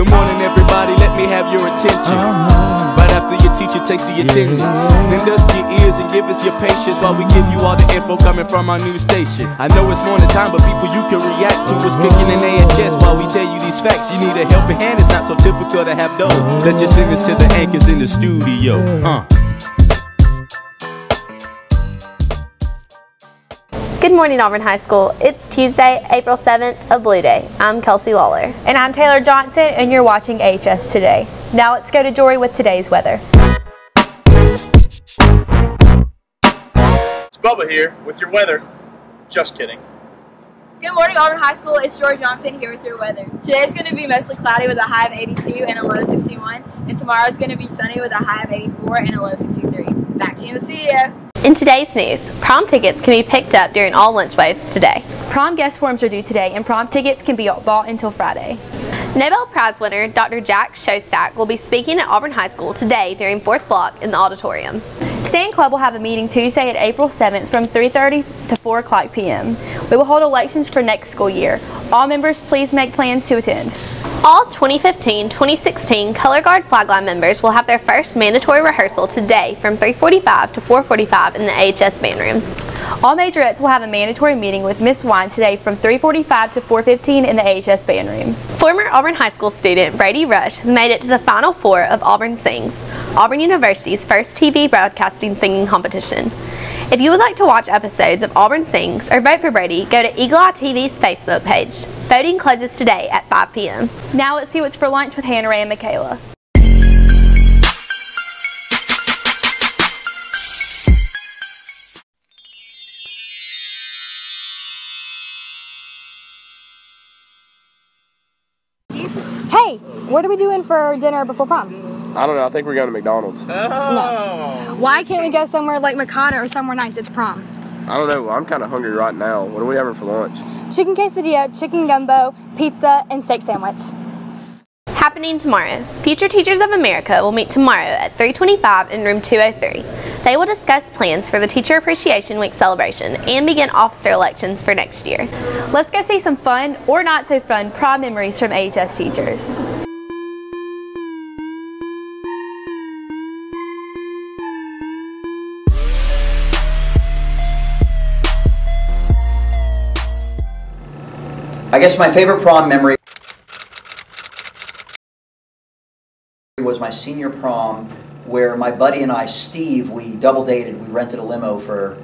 Good morning everybody, let me have your attention. Right after your teacher takes the attendance, then dust your ears and give us your patience while we give you all the info coming from our new station. I know it's morning time, but people you can react to what's cooking in AHS while we tell you these facts. You need a helping hand, it's not so typical to have those. Let's just sing this to the anchors in the studio. Good morning, Auburn High School. It's Tuesday, April 7th, a Blue Day. I'm Kelsey Lawler. And I'm Taylor Johnson, and you're watching AHS Today. Now let's go to Jory with today's weather. It's Bubba here with your weather. Just kidding. Good morning, Auburn High School. It's Jory Johnson here with your weather. Today's going to be mostly cloudy with a high of 82 and a low of 61. And tomorrow's going to be sunny with a high of 84 and a low of 63. Back to you in the studio. In today's news, prom tickets can be picked up during all lunch waves today. Prom guest forms are due today, and prom tickets can be bought until Friday. Nobel Prize winner Dr. Jack Shostak will be speaking at Auburn High School today during 4th block in the auditorium. Stand Club will have a meeting Tuesday at April 7th from 3:30 to 4 o'clock p.m. We will hold elections for next school year. All members, please make plans to attend. All 2015-2016 Color Guard Flagline members will have their first mandatory rehearsal today from 3:45 to 4:45 in the AHS band room. All majorettes will have a mandatory meeting with Miss Wine today from 3:45 to 4:15 in the AHS band room. Former Auburn High School student Brady Rush has made it to the Final Four of Auburn Sings, Auburn University's first TV broadcasting singing competition. If you would like to watch episodes of Auburn Sings or vote for Brady, go to Eagle Eye TV's Facebook page. Voting closes today at 5 p.m. Now let's see what's for lunch with Hannah Ray and Michaela. Hey, what are we doing for dinner before prom? I don't know. I think we're going to McDonald's. No. Why can't we go somewhere like Mikado or somewhere nice? It's prom. I don't know. I'm kind of hungry right now. What are we having for lunch? Chicken quesadilla, chicken gumbo, pizza, and steak sandwich. Happening tomorrow. Future Teachers of America will meet tomorrow at 3:25 in room 203. They will discuss plans for the Teacher Appreciation Week celebration and begin officer elections for next year. Let's go see some fun or not so fun prom memories from AHS teachers. I guess my favorite prom memory was my senior prom, where my buddy and I, Steve, we double dated. We rented a limo for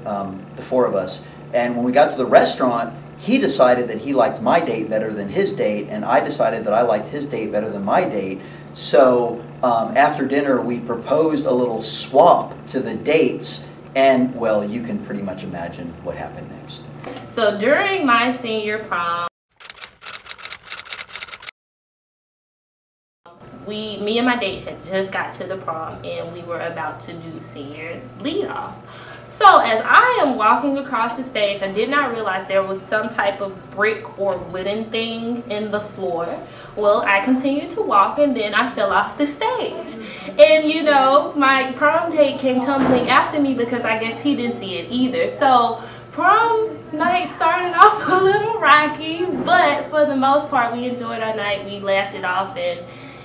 the four of us. And when we got to the restaurant, he decided that he liked my date better than his date, and I decided that I liked his date better than my date. So after dinner, we proposed a little swap to the dates, and, well, you can pretty much imagine what happened next. So during my senior prom, me and my date had just got to the prom, and we were about to do senior lead off. So as I am walking across the stage, I did not realize there was some type of brick or wooden thing in the floor. Well, I continued to walk, and then I fell off the stage. And you know, my prom date came tumbling after me because I guess he didn't see it either. So prom night started off a little rocky, but for the most part, we enjoyed our night. We laughed it off, and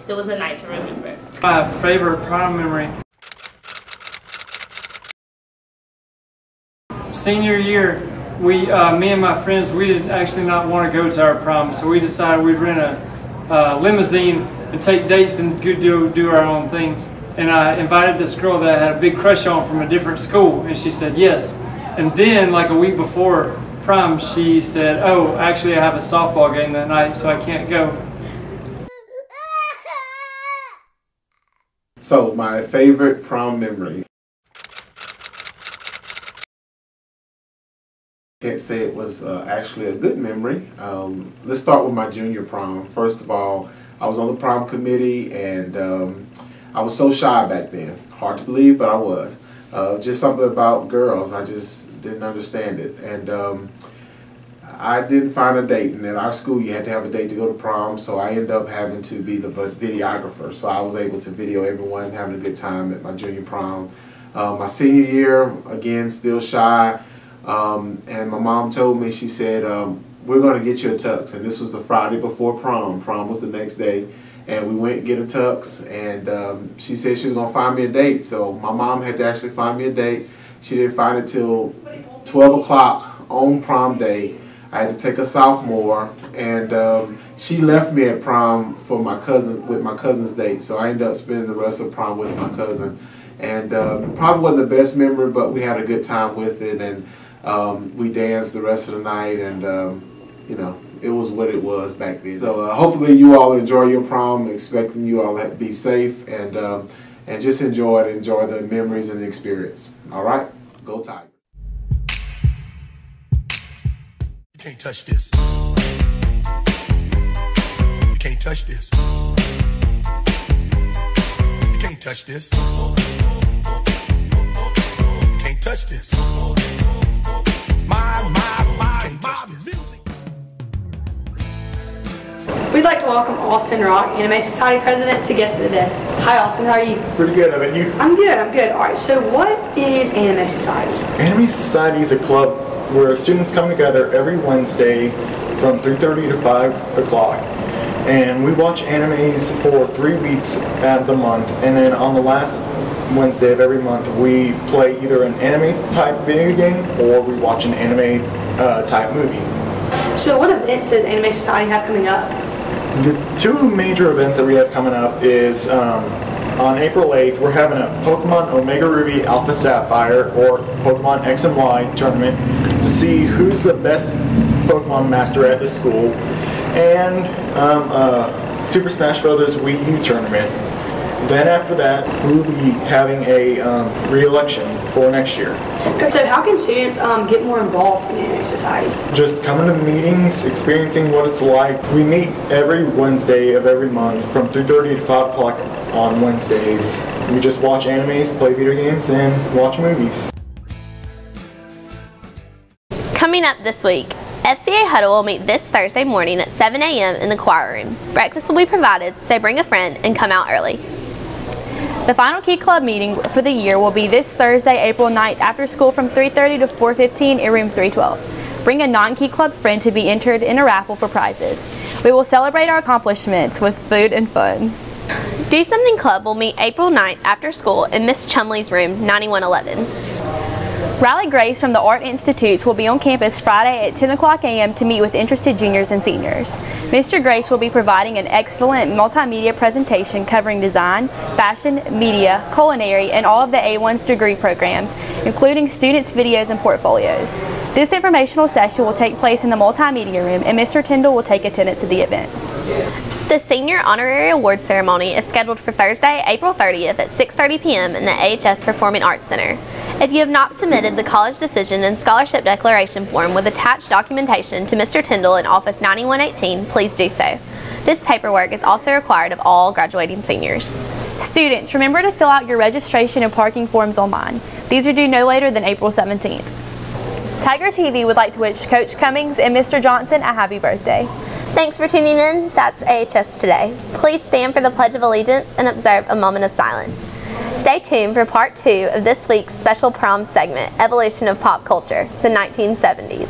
it was a night to remember. My favorite prom memory. Senior year, me and my friends, we did actually not want to go to our prom, so we decided we'd rent a limousine and take dates and do our own thing. And I invited this girl that I had a big crush on from a different school, and she said yes. And then, like a week before prom, she said, "Oh, actually I have a softball game that night, so I can't go." So my favorite prom memory. Can't say it was actually a good memory. Let's start with my junior prom. First of all, I was on the prom committee, and I was so shy back then. Hard to believe, but I was. Just something about girls, I just didn't understand it. And I didn't find a date, and at our school you had to have a date to go to prom, so I ended up having to be the videographer. So I was able to video everyone having a good time at my junior prom. My senior year, again, still shy, and my mom told me, she said, we're going to get you a tux, and this was the Friday before prom. Prom was the next day, and we went and get a tux, and she said she was going to find me a date. So my mom had to actually find me a date. She didn't find it till 12 o'clock on prom day. I had to take a sophomore, and she left me at prom for my cousin, with my cousin's date. So I ended up spending the rest of prom with my cousin, and probably wasn't the best memory, but we had a good time with it, and we danced the rest of the night, and you know, it was what it was back then. So hopefully you all enjoy your prom. Expecting you all to be safe, and just enjoy the memories and the experience. All right, go Tigers. You can't touch this. You can't touch this. You can't touch this. You can't touch this. My music. We'd like to welcome Austin Rock, Anime Society President, to guest at the desk. Hi Austin, how are you? Pretty good, how about you? I'm good. Alright, so what is Anime Society? Anime Society is a club where students come together every Wednesday from 3:30 to 5 o'clock. And we watch animes for 3 weeks out of the month, and then on the last Wednesday of every month we play either an anime type video game or we watch an anime type movie. So what events does Anime Society have coming up? The two major events that we have coming up is on April 8th we're having a Pokemon Omega Ruby Alpha Sapphire or Pokemon X and Y tournament to see who's the best Pokemon master at the school, and Super Smash Bros. Wii U tournament. Then after that, we'll be having a re-election for next year. So how can students get more involved in Anime Society? Just coming to the meetings, experiencing what it's like. We meet every Wednesday of every month from 3:30 to 5 o'clock on Wednesdays. We just watch animes, play video games, and watch movies. Coming up this week, FCA Huddle will meet this Thursday morning at 7 a.m. in the choir room. Breakfast will be provided, so bring a friend and come out early. The final Key Club meeting for the year will be this Thursday, April 9th, after school from 3:30 to 4:15 in room 312. Bring a non-Key Club friend to be entered in a raffle for prizes. We will celebrate our accomplishments with food and fun. Do Something Club will meet April 9th after school in Miss Chumley's room 9111. Rally Grace from the Art Institutes will be on campus Friday at 10 o'clock a.m. to meet with interested juniors and seniors. Mr. Grace will be providing an excellent multimedia presentation covering design, fashion, media, culinary, and all of the A1's degree programs, including students' videos and portfolios. This informational session will take place in the multimedia room, and Mr. Tyndall will take attendance at the event. The Senior Honorary Award Ceremony is scheduled for Thursday, April 30th at 6:30 p.m. in the AHS Performing Arts Center. If you have not submitted the college decision and scholarship declaration form with attached documentation to Mr. Tyndall in Office 9118, please do so. This paperwork is also required of all graduating seniors. Students, remember to fill out your registration and parking forms online. These are due no later than April 17th. Tiger TV would like to wish Coach Cummings and Mr. Johnson a happy birthday. Thanks for tuning in. That's AHS Today. Please stand for the Pledge of Allegiance and observe a moment of silence. Stay tuned for part 2 of this week's special prom segment, Evolution of Pop Culture, the 1970s.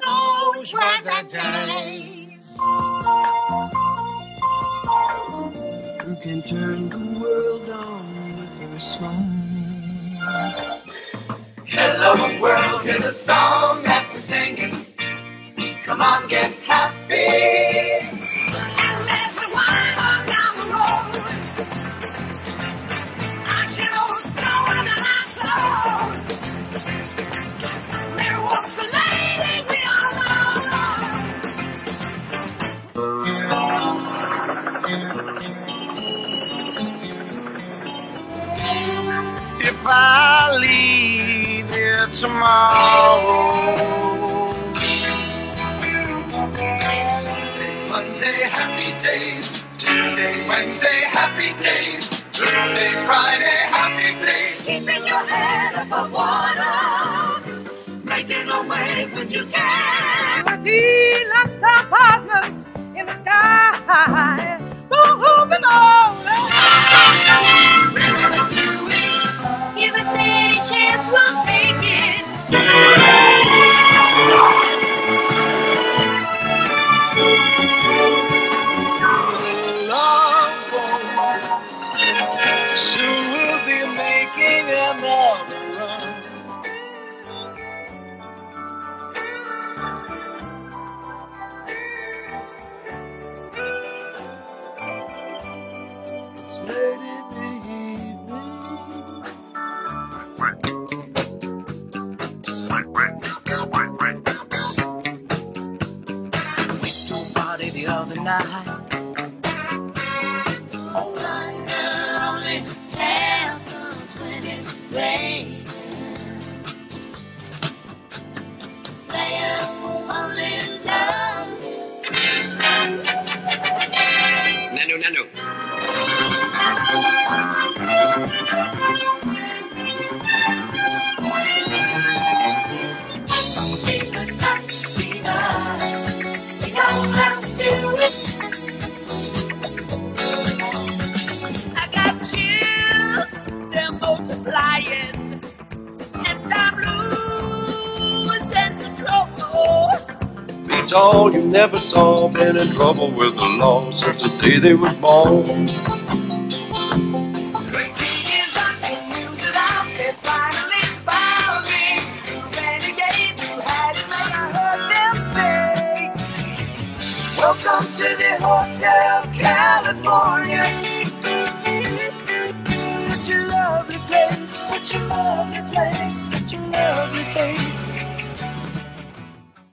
Those were the days. Who can turn the world on with your smile? Hello world is a song that we're singing. Come on, get happy. And as we wind on down the road, I shall store that I saw. There was a lady we all know. If I leave here tomorrow, Tuesday, Wednesday, happy days. Thursday, Friday, happy days. Keeping your head above water, making a wave when you can. Deluxe apartment in the sky. Moving on. We're gonna do it. Give us any chance, we'll take it. Soon we'll be making another run. It's late in the evening. With your body the other night. Only happens when it's raining. Players only love you. Nano. We don't have to do it. I got chills, they're multiplying, and I'm losing control. Beats all you never saw. Been in trouble with the law since the day they was born. 18 years I knew that they finally found me. Renegade, you had it like I heard them say. Welcome to the Hotel California. Such a lovely place, such a lovely place, such a lovely place.